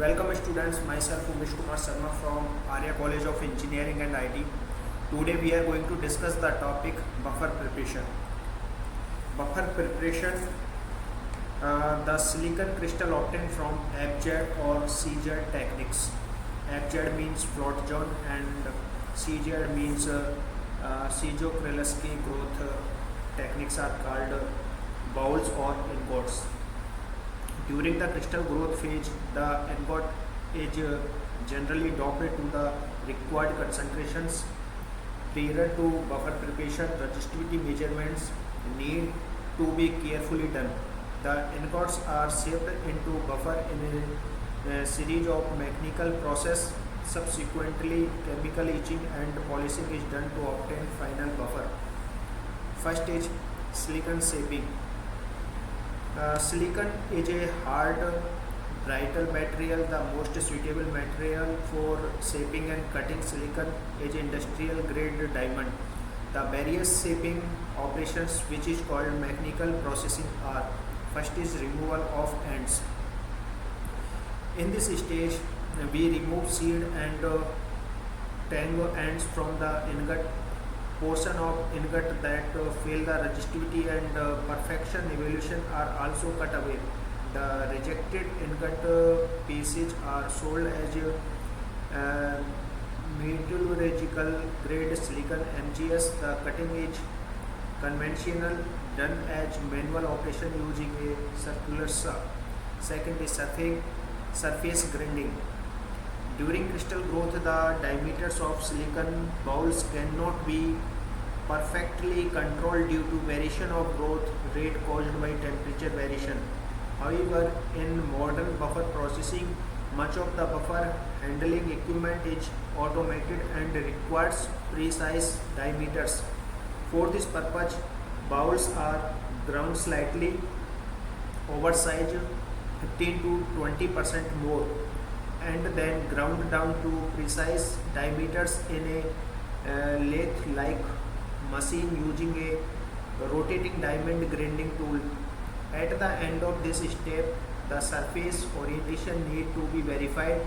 Welcome students, myself Umesh Kumar Sharma from Arya College of Engineering and IT. Today we are going to discuss the topic buffer preparation. Buffer preparation, the silicon crystal obtained from FZ or CZ techniques. FZ means float zone and CZ means Czochralski growth techniques are called bowls or ingots. During the crystal growth phase, the ingot is generally doped to the required concentrations. Prior to buffer preparation, resistivity measurements need to be carefully done. The ingots are shaped into buffer in a series of mechanical process. Subsequently, chemical etching and polishing is done to obtain final buffer. First is silicon shaping. Silicon is a hard, brittle material. The most suitable material for shaping and cutting silicon is industrial grade diamond. The various shaping operations, which is called mechanical processing, are: first is removal of ends. In this stage, we remove seed and tango ends from the ingot. Portion of ingot that fail the resistivity and perfection evolution are also cut away. The rejected ingot pieces are sold as metallurgical grade silicon MGS. The cutting is conventional, done as manual operation using a circular saw. Second is surface grinding. During crystal growth, the diameters of silicon bowls cannot be perfectly controlled due to variation of growth rate caused by temperature variation. However, in modern buffer processing, much of the buffer handling equipment is automated and requires precise diameters. For this purpose, bowls are ground slightly oversized 15 to 20% more and then ground down to precise diameters in a lathe-like machine using a rotating diamond grinding tool. At the end of this step, the surface orientation need to be verified,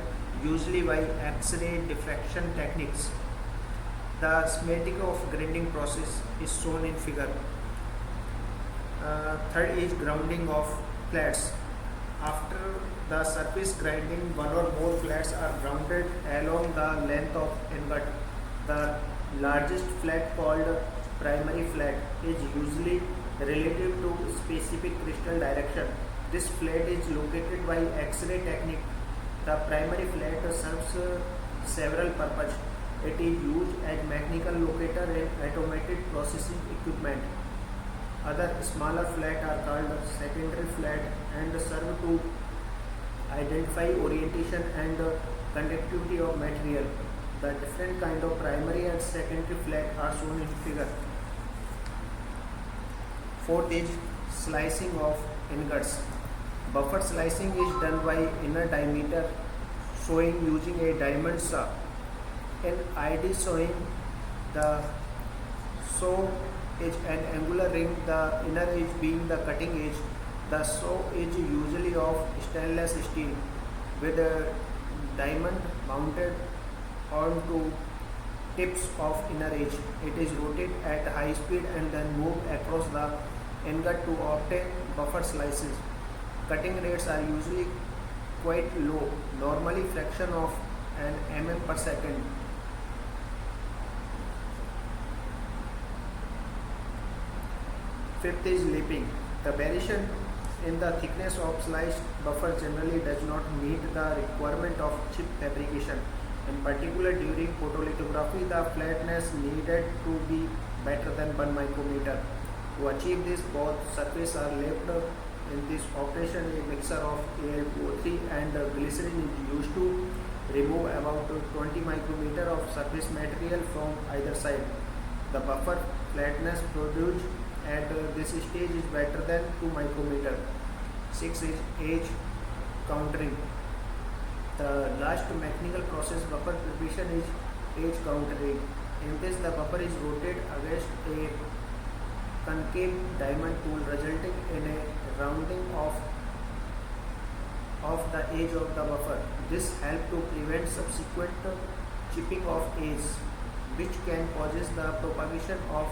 usually by X-ray diffraction techniques. The schematic of grinding process is shown in figure. Third is grounding of flats. After the surface grinding, one or more flats are grounded along the length of ingot. The largest flat, called primary flat, is usually relative to specific crystal direction. This flat is located by X-ray technique. The primary flat serves several purposes. It is used as mechanical locator in automated processing equipment. Other smaller flat are called secondary flat and serve to identify orientation and conductivity of material. The different kind of primary and secondary flat are shown in figure. Fourth is slicing of ingots. Buffer slicing is done by inner diameter sewing using a diamond saw. In ID sewing, the saw is an angular ring, the inner edge being the cutting edge. The saw is usually of stainless steel with a diamond mounted onto tips of inner edge. It is rotated at high speed and then moved across the ingot to obtain buffer slices. Cutting rates are usually quite low, normally fraction of an mm per second. Fifth is lapping. The variation in the thickness of sliced buffer generally does not meet the requirement of chip fabrication. In particular, during photolithography, the flatness needed to be better than 1 micrometer. To achieve this, both surfaces are lapped. In this operation, a mixture of Al2O3 and glycerin is used to remove about 20 micrometer of surface material from either side. The buffer flatness produced at this stage is better than 2 micrometer. 6 is edge countering. The last mechanical process buffer preparation is edge countering. In this, the buffer is rotated against a concave diamond tool, resulting in a rounding of the edge of the buffer. This helps to prevent subsequent chipping of edge, which can causes the propagation of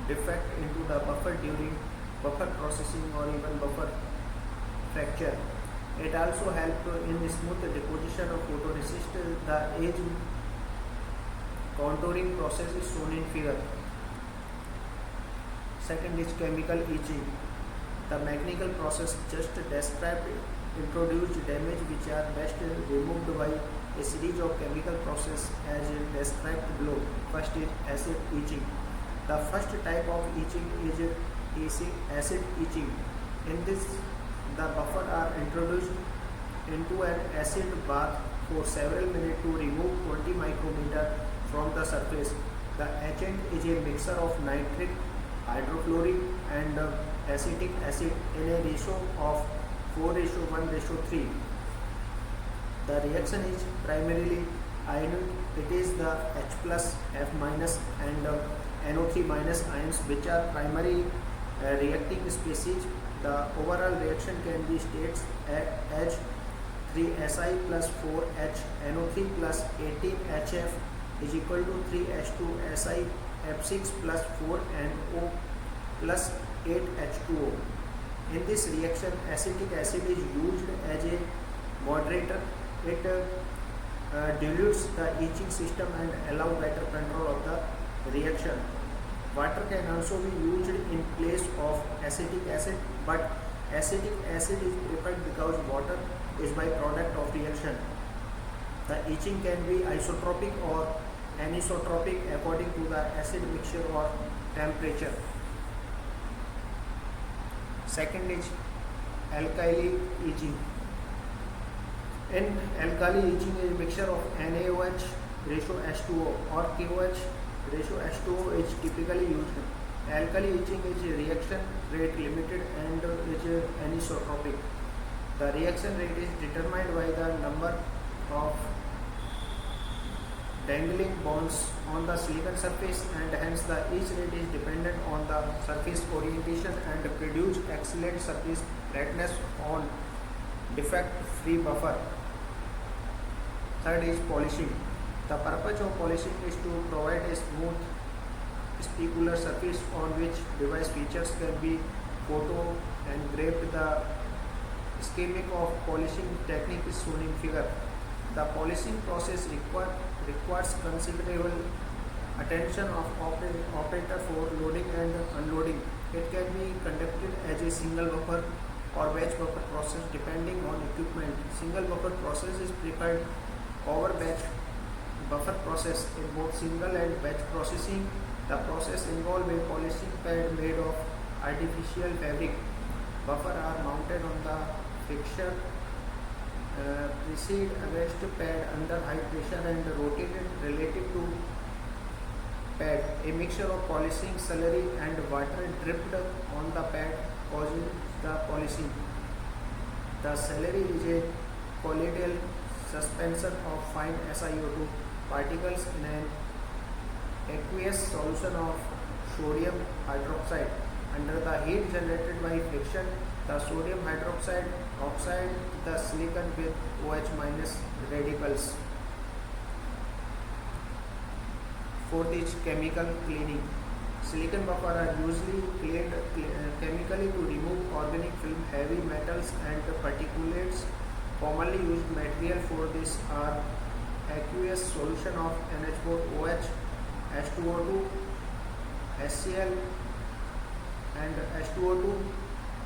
defect into the buffer during buffer processing or even buffer fracture. It also helps in smooth deposition of photoresist. The edge contouring process is shown in figure. Second is chemical etching. The mechanical process just described introduced damage which are best removed by a series of chemical process as described below. First is acid etching. The first type of etching is acid etching. In this, the buffer are introduced into an acid bath for several minutes to remove 20 micrometer from the surface. The agent is a mixture of nitric, hydrochloric and acetic acid in a ratio of 4:1:3. The reaction is primarily ionic. It is the H plus, F minus and NO3 minus ions which are primary reacting species. The overall reaction can be stated as 3Si plus 4H NO3 plus 18HF is equal to 3H2Si F6 plus 4NO plus 8H2O. In this reaction, acetic acid is used as a moderator. It dilutes the etching system and allow better control of the reaction. Water can also be used in place of acetic acid, but acetic acid is preferred because water is byproduct of reaction. The etching can be isotropic or anisotropic according to the acid mixture or temperature. Second is alkali etching. In alkali etching is a mixture of NaOH ratio H2O or KOH ratio H2O is typically used. Alkali etching is a reaction rate limited and is anisotropic. The reaction rate is determined by the number of dangling bonds on the silicon surface, and hence the etch rate is dependent on the surface orientation and produce excellent surface brightness on defect-free buffer. Third is polishing. The purpose of polishing is to provide a smooth specular surface on which device features can be photo engraved. The schematic of polishing technique is shown in figure. The polishing process requires considerable attention of operator for loading and unloading. It can be conducted as a single buffer or batch buffer process depending on equipment. Single buffer process is preferred over batch buffer process. In both single and batch processing, the process involves a polishing pad made of artificial fabric. Buffer are mounted on the fixture, precede against pad under high pressure and rotated relative to pad. A mixture of polishing slurry and water dripped on the pad causes the polishing. The slurry is a colloidal suspension of fine SiO2 particles in an aqueous solution of sodium hydroxide. Under the heat generated by friction, the sodium hydroxide oxides the silicon with OH minus radicals. Fourth is chemical cleaning. Silicon buffer are usually cleaned chemically to remove organic film, heavy metals and particulates. Commonly used material for this are aqueous solution of NH4OH, H2O2, HCl and H2O2,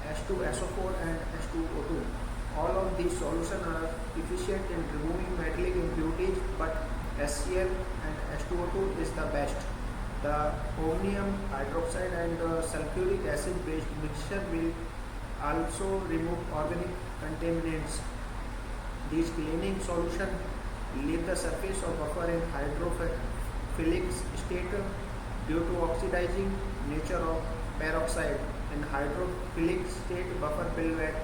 H2SO4 and H2O2. All of these solutions are efficient in removing metallic impurities, but HCl and H2O2 is the best. The ammonium hydroxide and sulfuric acid based mixture will also remove organic contaminants. These cleaning solutions leave the surface of buffer in hydrophilic state due to oxidizing nature of peroxide. In hydrophilic state, buffer will wet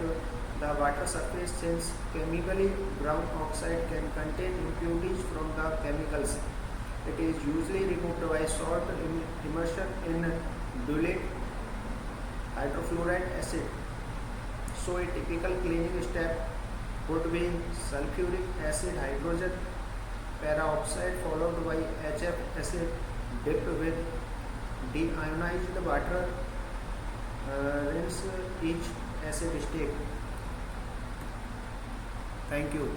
the water surface since chemically brown oxide can contain impurities from the chemicals. It is usually removed by salt immersion in dilute hydrofluoric acid. So a typical cleaning step would be sulfuric acid, hydrogen peroxide followed by HF acid dipped with deionized water. Rinse each acid stick. Thank you.